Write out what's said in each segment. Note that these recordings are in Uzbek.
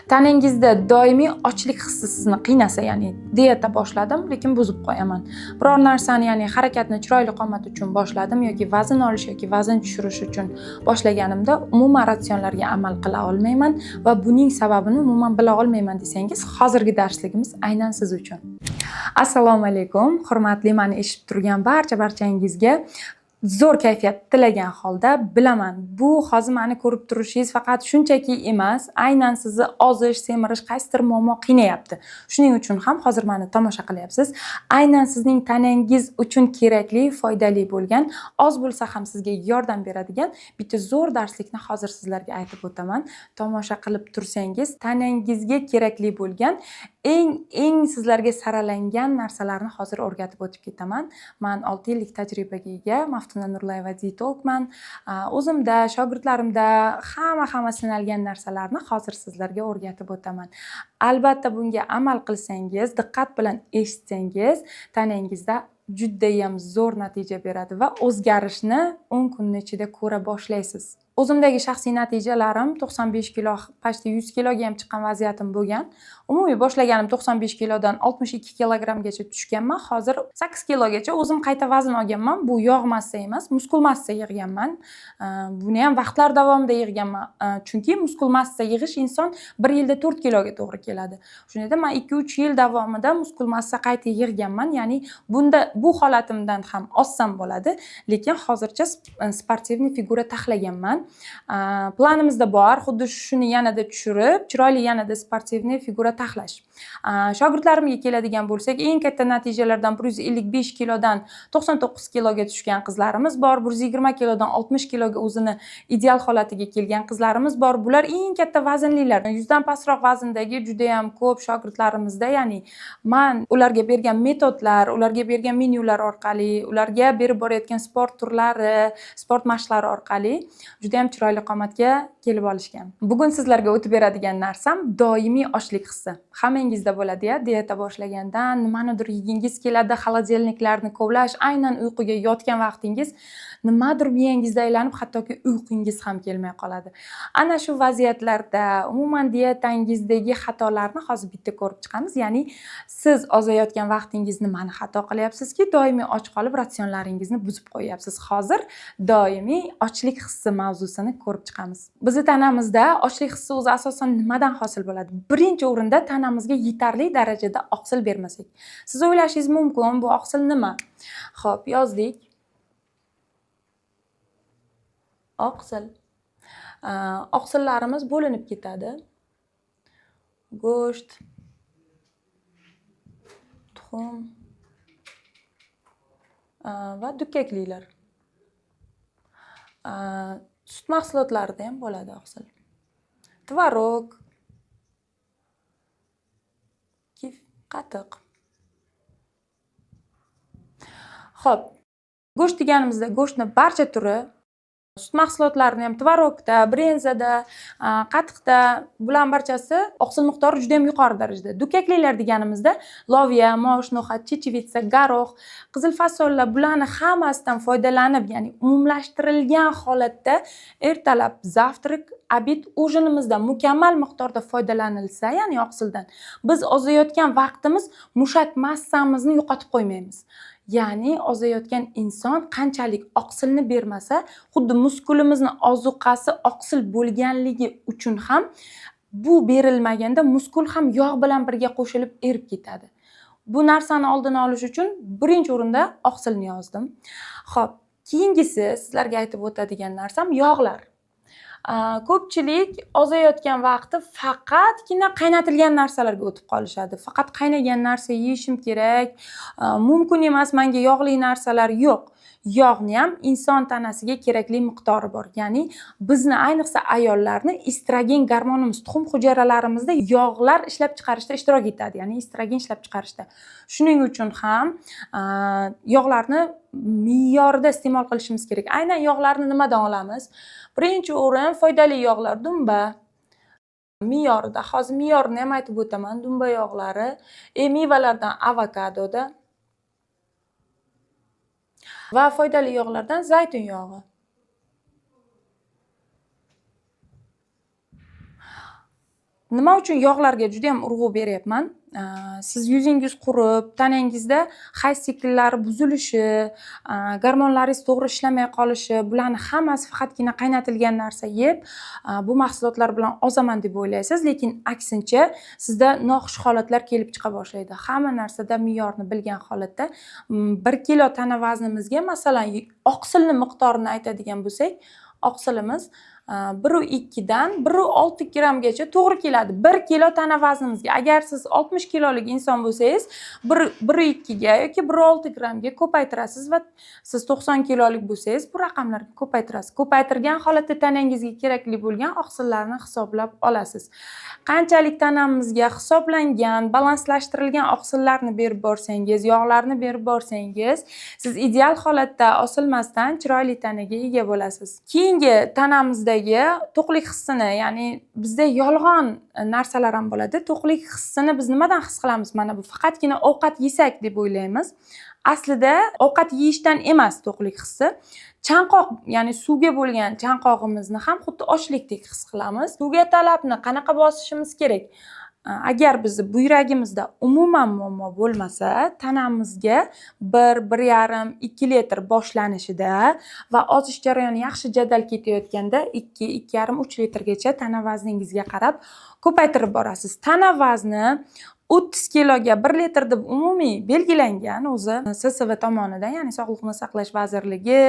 Tanangizda doimiy ochlik hissi sizni qiynasa, ya'ni dieta boshladim, lekin buzib qo'yaman. Biror narsani, ya'ni harakatni chiroyli qomat uchun boshladim yoki vazn olish yoki vazn tushirish uchun boshlaganimda umuman ratsionlarga amal qila olmayman va buning sababini umuman bila olmayman desangiz, hozirgi darsligimiz aynan siz uchun. Assalomu alaykum, hurmatli meni eshitib turgan barchangizga zo'r kayfiyat tilagan holda bilaman. Bu hozir meni ko'rib turishingiz faqat shunchaki emas, aynan sizni ozish, semirish, qaysidir muammo qiynayapti. Shuning uchun ham hozir meni tomosha qilyapsiz. Aynan sizning tanangiz uchun kerakli, foydali bo'lgan, oz bo'lsa ham sizga yordam beradigan bitta zo'r darslikni hozir sizlarga aytib o'taman. Tomosha qilib tursangiz, tanangizga kerakli bo'lgan eng sizlarga saralangan narsalarni hozir o'rgatib o'tib ketaman. Men 6 yillik tajribaga ega Maftuna Nurlayeva dietologman. O'zimda, shogirdlarimda hamma sinalgan narsalarni hozir sizlarga o'rgatib o'taman. Albatta bunga amal qilsangiz, diqqat bilan eshitsangiz, tanangizda judayam zo'r natija beradi va o'zgarishni 10 kunning ichida ko'ra boshlaysiz. O'zimdagi shaxsiy natijalarim 95 kilo, почти 100 kiloga ham chiqqan vaziyatim bo'lgan. Umumiy boshlaganim 95 kilodan 62 kilogramgacha tushganman. Hozir 8 kilogacha o'zim qayta vazn olganman. Bu yog' massa emas, muskul massa yig'ganman. Buni ham vaqtlar davomida yig'ganman. Chunki muskul massa yig'ish inson 1 yilda 4 kiloga to'g'ri keladi. Shuningdek, men 2-3 yil davomida muskul massa qayta yig'ganman. Ya'ni bu holatimdan ham ozsam bo'ladi, lekin hozircha sportivniy figura taxlaganman. Planimizda bor, xuddi shuni yanada tushirib, chiroyli yanada sportivniy figura taxlash. Shogirdlarimga keladigan bo'lsak, eng katta natijalardan 155 kilodan 99 kiloga tushgan qizlarimiz bor, 120 kilodan 60 kiloga o'zini ideal holatiga kelgan qizlarimiz bor. Bular eng katta vaznlilar. 100 dan pastroq vazndagi juda ham ko'p shogirdlarimizda, ya'ni men ularga bergan metodlar, ularga bergan menyular orqali, ularga berib borayotgan sport turlari, sport mashqlari orqali juda ham chiroyli qomatga kelib olishgan. Bugun sizlarga o'tib beradigan narsam doimiy ochlik hissi. Hammangizda bo'ladi-ya, dieta boshlagandan nimanidir yegingiz keladi, xolodilniklarni kovlash, aynan uyquga yotgan vaqtingiz nimadir miyangizda aylanib, hattoki uyqungiz ham kelmay qoladi. Ana shu vaziyatlarda umuman dietangizdagi xatolarni hozir bitta ko'rib chiqamiz. Ya'ni siz ozayotgan vaqtingiz nimani xato qilyapsizki, doimiy och qolib ratsionlaringizni buzib qo'yapsiz. Hozir doimiy ochlik hissi mavzusini ko'rib chiqamiz. Bizning tanamizda ochlik hissi o'zi asosan nimadan hosil bo'ladi? Birinchi o'rinda tanamizga yetarli darajada oqsil bermasak. Siz o'ylashingiz mumkin, bu oqsil nima? Xo'p, yozdik. Oqsil. Oqsillarimiz bo'linib ketadi. Go'sht, tuxum va dukkaklilar. Sut mahsulotlarida ham bo'ladi oqsil. Tvorog, qatiq. Xo'p, go'sht deganimizda go'shtning barcha turi, sut mahsulotlarini ham tvorogda, brenzada, qatiqda, bular barchasi oqsil miqdori juda ham yuqori darajada. Dukkaklilar deganimizda loviya, mosh, no'xat, chechevitsa, garoh, qizil fasollar, bularni hammasidan foydalanib, ya'ni umumlashtirilgan holatda ertalab, zavtrak, obed, ujinimizda mukammal miqdorda foydalanilsa, ya'ni oqsildan, biz ozayotgan vaqtimiz mushak massamizni yo'qotib qo'ymaymiz. Ya'ni ozayotgan inson qanchalik oqsilni bermasa, xuddi muskulimizni ozuqasi oqsil bo'lganligi uchun ham bu berilmaganda muskul ham yog' bilan birga qo'shilib erib ketadi. Bu narsani oldini olish uchun birinchi o'rinda oqsilni yozdim. Xo'p, keyingisi sizlarga aytib o'tadigan narsam yog'lar. Ko'pchilik ozayotgan vaqti faqatgina qaynatilgan narsalarga o'tib qolishadi. Faqat qaynagan narsa yeyishim kerak, mumkin emas menga yog'li narsalar yo'q. Yog'ni ham inson tanasiga kerakli miqdori bor. Ya'ni bizni ayniqsa ayollarni estrogen gormonimiz tuxum hujayralarimizda yog'lar ishlab chiqarishda ishtirok etadi, ya'ni estrogen ishlab chiqarishda. Shuning uchun ham yog'larni me'yorida iste'mol qilishimiz kerak. Aynan yog'larni nimadan olamiz? Birinchi o'rin foydali yog'lar, dumba. Me'yorida, hozir me'yorini ham aytib o'taman. Dumba yog'lari, mevalardan avokadoda va foydali yog'lardan zaytun yog'i. Nima uchun yog'larga juda ham urg'u beryapman? Siz yuzingiz qurib, tanangizda hayz sikllari buzilishi, gormonlaringiz to'g'ri ishlamay qolishi, bularni hammasi faqatgina qaynatilgan narsa yeb, bu mahsulotlar bilan ozaman deb o'ylaysiz, lekin aksincha sizda noxush holatlar kelib chiqa boshlaydi. Hamma narsada me'yorni bilgan holatda 1 kilo tana vaznimizga, masalan, oqsilni miqdorini aytadigan bo'lsak, oqsilimiz 1,2 dan 1,6 grammgacha to'g'ri keladi 1 kilo tana vaznimizga. Agar siz 60 kilolik inson bo'lsangiz, 1,2 ga yoki 1,6 grammga ko'paytirasiz va siz 90 kilolik bo'lsangiz, bu raqamlarga ko'paytirasiz. Ko'paytirgan holatda tanangizga kerakli bo'lgan oqsillarni hisoblab olasiz. Qanchalik tanamizga hisoblangan, balanslashtirilgan oqsillarni berib borsangiz, yog'larni berib borsangiz, siz ideal holatda osilmasdan chiroyli tanaga ega bo'lasiz. Keyingi tanamizda to'qlik hissini, ya'ni bizda yolg'on narsalar ham bo'ladi. To'qlik hissini biz nimadan his qilamiz? Mana bu faqatgina ovqat yesak deb o'ylaymiz. Aslida ovqat yeyishdan emas to'qlik hissi. Chanqoq, ya'ni suvga bo'lgan chanqog'imizni ham xuddi ochlikdek his qilamiz. Suvga talabni qanaqa bosishimiz kerak? Agar bizni buyragimizda umuman muammo bo'lmasa, tanamizga 1-1,5, 2 litr boshlanishida va ozish jarayoni yaxshi jadal ketayotganda 2-2,5, 3 litrgacha tana vazningizga qarab ko'paytirib borasiz. Tana vazni 30 kiloga 1 litr deb umumiy belgilangan o'zi SSV tomonidan, ya'ni Sog'liqni saqlash vazirligi,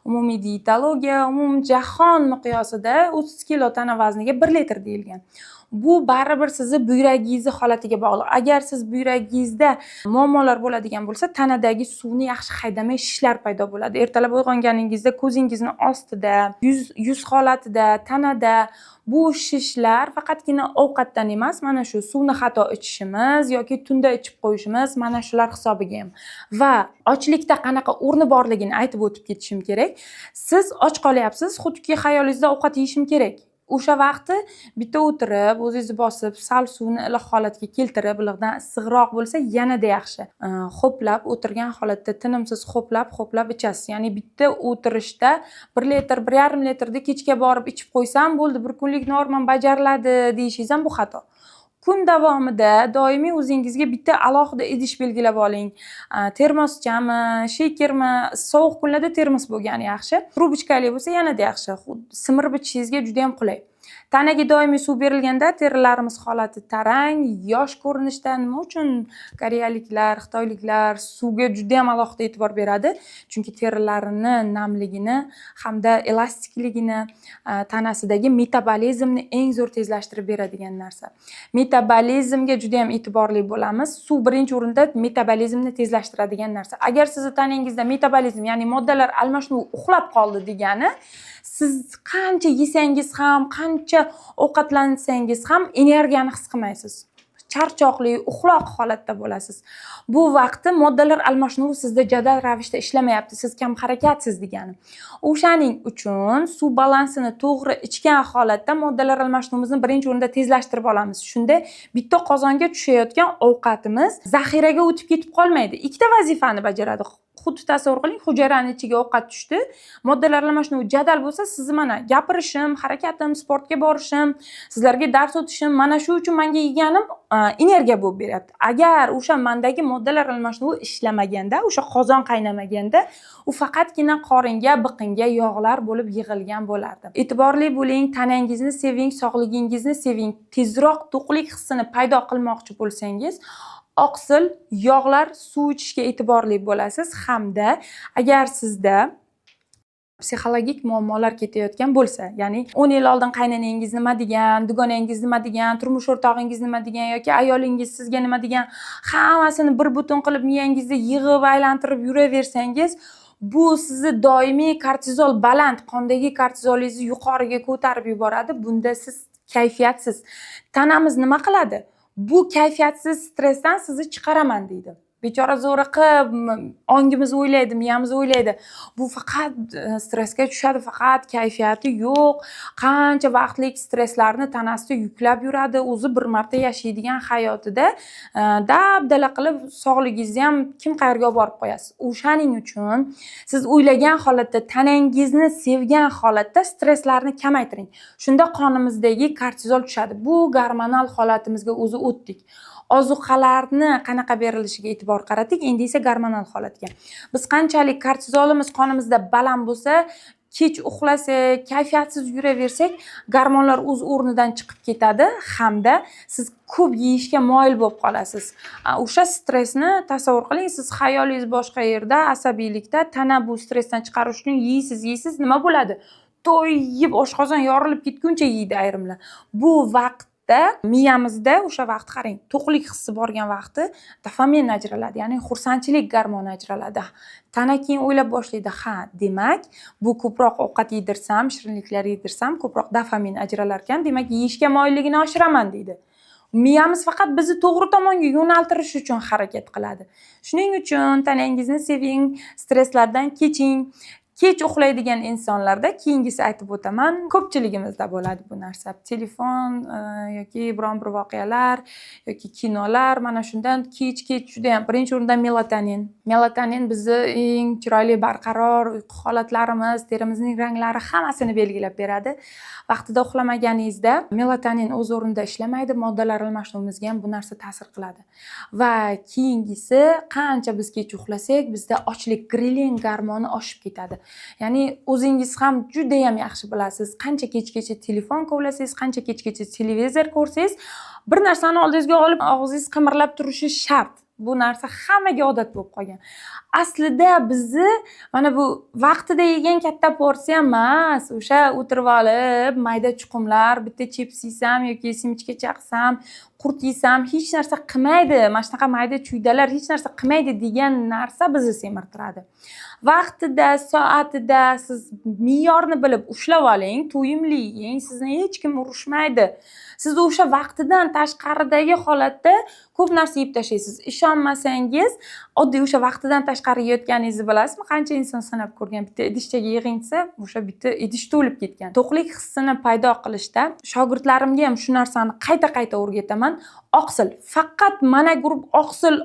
umumiy dietologiya, umumjahon miqyosida 30 kilo tana vazniga 1 litr deyilgan. Bu baribir sizni buyragingiz holatiga bog'liq. Agar siz buyragingizda muammolar bo'ladigan bo'lsa, tanadagi suvni yaxshi haydamay shishlar paydo bo'ladi. Ertalab uyg'onganingizda ko'zingizni ostida, yuz holatida, tanada bu shishlar faqatgina ovqatdan emas, mana shu suvni xato ichishimiz yoki tunda ichib qo'yishimiz, mana shular hisobiga ham. Va ochlikda qanaqa o'rni borligini aytib o'tib ketishim kerak. Siz och qolyapsiz, xuddi xayolingizda ovqat yeyishim kerak. O'sha vaqtda bitta o'tirib, o'zingizni bosib, sal suvni iliq holatga keltirib, iliqdan issiqroq bo'lsa yanada yaxshi. Xo'plab o'tirgan holatda tinimsiz xo'plab ichasiz. Ya'ni bitta o'tirishda 1 litr, 1,5 litrda kechga borib ichib qo'ysam bo'ldi, bir kunlik normam bajariladi deyishingiz ham bu xato. Kun davomida doimiy o'zingizga bitta alohida idish belgilab oling. Termoschami, shekermi, sovuq kunlarda termos bo'lgani yaxshi. Trubочкali bo'lsa yanada yaxshi. Simirib ichishingizga juda ham qulay. Tanaga doimiy suv berilganda terilarimiz holati tarang, yosh ko'rinishda. Nima uchun koreyaliklar, xitoyliklar suvga juda ham alohida e'tibor beradi? Chunki terilarini namligini hamda elastikligini, tanasidagi metabolizmni eng zo'r tezlashtirib beradigan narsa. Metabolizmga juda ham e'tiborli bo'lamiz. Suv birinchi o'rinda metabolizmni tezlashtiradigan narsa. Agar sizni tanangizda metabolizm, ya'ni moddalar almashinuvi uxlab qoldi degani, siz qancha yesangiz ham, qancha ovqatlansangiz ham energiyani his qilmaysiz. Charchoqli, uxloq holatda bo'lasiz. Bu vaqtda moddalar almashinuvi sizda jadal ravishda ishlamayapti, siz kam harakatsiz degani. O'shaning uchun suv balansini to'g'ri ichgan holatda moddalar almashinuvimizni birinchi o'rinda tezlashtirib olamiz. Shunda bitta qozonga tushayotgan ovqatimiz zaxiraga o'tib ketib qolmaydi. Ikkita vazifani bajaradi. Xuddi tasavvur qiling, hujayrani ichiga ovqat tushdi, moddalar almashinuvi jadal bo'lsa, sizni mana gapirishim, harakatim, sportga borishim, sizlarga dars o'tishim, mana shu uchun menga yeganim energiya bo'lib beryapti. Agar o'sha mendagi moddalar almashinuvi ishlamaganda, o'sha qozon qaynamaganda, u faqatgina qoringa, biqinga yog'lar bo'lib yig'ilgan bo'lardi. E'tiborli bo'ling, tanangizni seving, sog'ligingizni seving. Tezroq to'qlik hissini paydo qilmoqchi bo'lsangiz, oqsil, yog'lar, suv ichishga e'tiborli bo'lasiz hamda agar sizda psixologik muammolar ketayotgan bo'lsa, ya'ni 10 yil oldin qaynanangiz nima degan, dugonangiz nima degan, turmush o'rtog'ingiz nima degan yoki ayolingiz sizga nima degan, hammasini bir butun qilib miyangizda yig'ib aylantirib yuraversangiz, bu sizni doimiy kortizol baland, qondagi kortizolingizni yuqoriga ko'tarib yuboradi. Bunda siz kayfiyatsiz. Tanamiz nima qiladi? Bu kayfiyatsiz stressdan sizni chiqaraman deydi. bechora zo'riqib, ongimiz o'ylaydi, miyamiz o'ylaydi. Bu faqat stressga tushadi, faqat kayfiyati yo'q. Qancha vaqtlik stresslarni tanasida yuklab yuradi. O'zi bir marta yashaydigan hayotida dabdala qilib sog'ligingizni ham kim qayerga olib borib qo'yasiz. O'shaning uchun siz o'ylagan holatda, tanangizni sevgan holatda stresslarni kamaytiring. Shunda qonimizdagi kortizol tushadi. Bu gormonal holatimizga o'zi o'tdik. Ozuqalarni qanaqa berilishiga e'tibor qaradik, endi esa gormonal holatga. Biz qanchalik kortizolimiz qonimizda baland bo'lsa, kech uxlasak, kayfiyatsiz yuraversak, gormonlar o'z o'rnidan chiqib ketadi hamda siz ko'p yeyishga moyil bo'lib qolasiz. O'sha stressni tasavvur qiling, siz xayolingiz boshqa yerda, asabiylikda, tana bu stressdan chiqarish uchun yeysiz, nima bo'ladi? To'yib oshqozon yorilib ketguncha yeydi ayrimlar. Bu vaqt miyamizda o'sha vaqt qarang, to'qlik hissi borgan vaqti dopamin ajraladi, ya'ni xursandchilik gormoni ajraladi. Tana keyin o'ylab boshlaydi, ha, demak, bu ko'proq ovqat yedirsam, shirinliklar yedirsam, ko'proq dopamin ajralar ekan, demak, yeyishga moyilligini oshiraman deydi. Miyamiz faqat bizni to'g'ri tomonga yo'naltirish uchun harakat qiladi. Shuning uchun tanangizni seving, stresslardan keching. Kech uxlaydigan insonlarda keyingisi aytib o'taman, ko'pchiligimizda bo'ladi bu narsa. Telefon yoki biron bir voqealar yoki kinolar, mana shundan kech juda ham birinchi o'rinda melatonin. Melatonin bizni eng chiroyli barqaror uyqu holatlarimiz, terimizning ranglari hammasini belgilab beradi. Vaqtida uxlamaganingizda melatonin o'z o'rnida ishlamaydi, moddalar almashinuvimizga ham bu narsa ta'sir qiladi. Va keyingisi, qancha biz kech uxlasak, bizda ochlik, grelin gormoni oshib ketadi. Ya'ni o'zingiz ham juda ham yaxshi bilasiz, qancha kechgacha telefon kovlasangiz, qancha kechgacha televizor ko'rsangiz, bir narsani oldingizga olib og'zingiz qimirlab turishi shart. Bu narsa hammaga odat bo'lib qolgan. Aslida bizni mana bu vaqtida yegan katta porsiya emas, o'sha o'tirib olib, mayda chuqumlar, bitta chips yesam yoki simichka chaqsam, qurt yesam hech narsa qilmaydi. Mana shunaqa mayda chuydalar hech narsa qilmaydi degan narsa bizni semirtiradi. Vaqtida, soatida siz me'yorni bilib ushlab oling, to'yimli yeng, sizni hech kim urushmaydi. Siz o'sha vaqtidan tashqaridagi holatda ko'p narsa yeb tashlaysiz. Ishonmasangiz, oddiy o'sha vaqtidan tashqari yeyotganingizni bilasizmi? Qancha inson sanab ko'rgan, bitta idishchaga yig'ing desa, o'sha bitta idish to'lib ketgan. To'qlik hissini paydo qilishda shogirdlarimga ham shu narsani qayta o'rgataman. Oqsil, faqat mana guruh oqsil.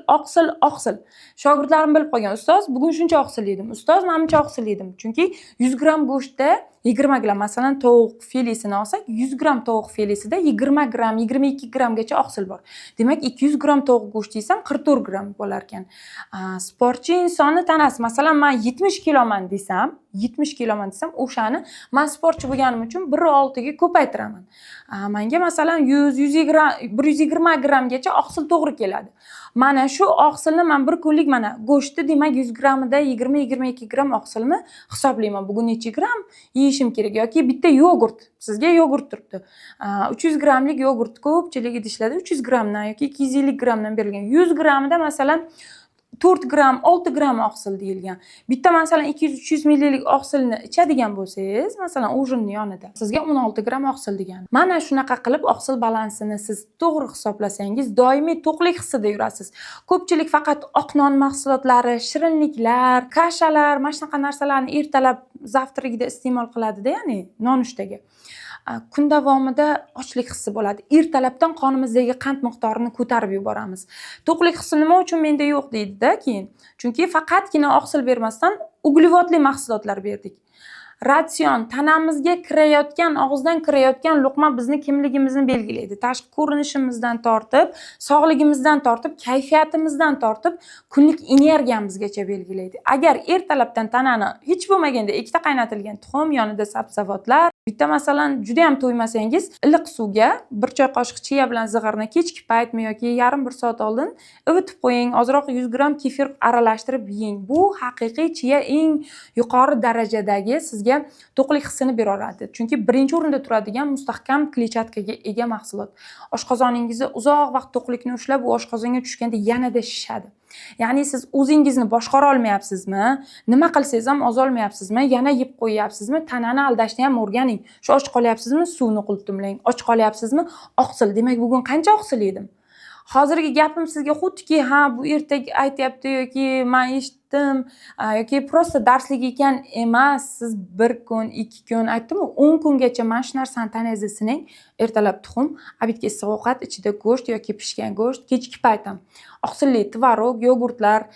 Shogirdlarim bilib qolgan, ustoz, bugun shuncha oqsil yedim. Ustoz, mana buncha oqsil yedim. Chunki 100 gram go'shtda 20 gram, masalan, tovuq filisini olsak, 100 gram tovuq filisida 20 gram, 22 gramgacha oqsil bor. Demak, 200 gram tovuq go'sht yesam 44 gram bo'lar ekan. Sportchi insonni tanasi, masalan, men 70 kiloman desam, o'shani men sportchi bo'lganim uchun 1.6 ga ko'paytiraman. Menga masalan 120 gramgacha oqsil to'g'ri keladi. Mana shu oqsilni men bir kunlik mana go'shtni demak 100 gramida 20-22 gram oqsilni hisoblayman. Bugun necha gram yeyishim kerak yoki bitta yogurt. Sizga yogurt turibdi. 300 gramlik yogurt ko'pchilik idishlarda 300 gramdan yoki 250 gramdan berilgan. 100 gramida masalan 4 gram, 6 gram oqsil deyilgan. Bitta masalan 200-300 millilitr oqsilni ichadigan bo'lsangiz, masalan, ujinning yonida sizga 16 gram oqsil degan. Mana shunaqa qilib oqsil balansini siz to'g'ri hisoblasangiz, doimiy to'qlik hissida yurasiz. Ko'pchilik faqat oq non mahsulotlari, shirinliklar, kashalar, mana shunaqa narsalarni ertalab zavtrigida iste'mol qiladi-da, ya'ni nonushtaga. Kun davomida ochlik hissi bo'ladi. Ertalabdan qonimizdagi qand miqdorini ko'tarib yuboramiz. To'qlik hissi nima uchun menda yo'q deydi-da keyin. Chunki faqatgina oqsil bermasdan uglevodli mahsulotlar berdik. Ratsion tanamizga kirayotgan, og'izdan kirayotgan luqma bizni kimligimizni belgilaydi. Tashqi ko'rinishimizdan tortib, sog'ligimizdan tortib, kayfiyatimizdan tortib, kunlik energiyamizgacha belgilaydi. Agar ertalabdan tanani hech bo'lmaganda ikkita qaynatilgan tuxum yonida sabzavotlar, bitta masalan juda ham to'ymasangiz, iliq suvga bir choy qoshiq chiya bilan zig'irni kechki paytmi yoki yarim bir soat oldin ivitib qo'ying, ozroq 100 gram kefir aralashtirib yeng. Bu haqiqiy chiya eng yuqori darajadagi sizga to'qlik hissini bera oladi. Chunki birinchi o'rinda turadigan mustahkam kletchatkaga ega mahsulot. Oshqozoningizni uzoq vaqt to'qlikni ushlab, u oshqozonga tushganda yanada shishadi. Ya'ni siz o'zingizni boshqara olmayapsizmi? Nima qilsangiz ham ozolmayapsizmi? Yana yeb qo'yyapsizmi? Tanani aldashni ham o'rganing. Shu och qolyapsizmi? Suvni qultumlang. Och qolyapsizmi? Oqsil. Demak, bugun qancha oqsil yedim? hozirgi gapim sizga xuddiki ha bu ertak aytyapti yoki men eshitdim yoki prosta darslik ekan emas. Siz 1 kun, 2 kun aytdim-ku 10 kungacha mana shu narsani tanangizni sining. Ertalab tuxum, obedga issiq ovqat, ichida go'sht yoki pishgan go'sht, kechki payt ham oqsilli tvorog, yogurtlar,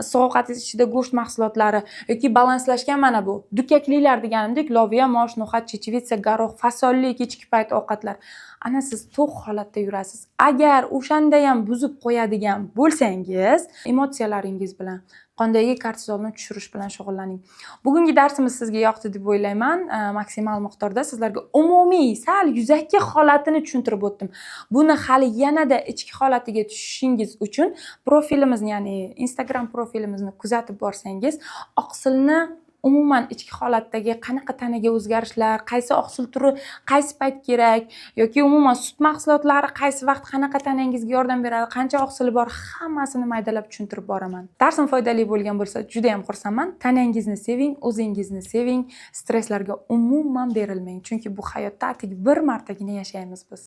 issiq ovqat ichida go'sht mahsulotlari yoki balanslashgan mana bu dukkaklilar deganimdek loviya, mosh, no'xat, chechevitsa, gorох, fasolli kechki payt ovqatlar. Ana siz to'q holatda yurasiz. Agar o'shanda ham buzib qo'yadigan bo'lsangiz, emotsiyalaringiz bilan, qondagi kortizolni tushirish bilan shug'ullaning. Bugungi darsimiz sizga yoqdi deb o'ylayman. Maksimal miqdorda sizlarga umumiy, sal yuzaki holatini tushuntirib o'tdim. Buni hali yanada ichki holatiga tushishingiz uchun profilimizni, ya'ni Instagram profilimizni kuzatib borsangiz, oqsilni umuman ichki holatdagi qanaqa tanaga o'zgarishlar, qaysi oqsil turi qaysi payt kerak yoki umuman sut mahsulotlari qaysi vaqt qanaqa tanangizga yordam beradi, qancha oqsili bor, hammasini maydalab tushuntirib boraman. Darsim foydali bo'lgan bo'lsa, juda ham xursandman. Tanangizni seving, o'zingizni seving, stresslarga umuman berilmang, chunki bu hayotda atik bir martagina yashaymiz biz.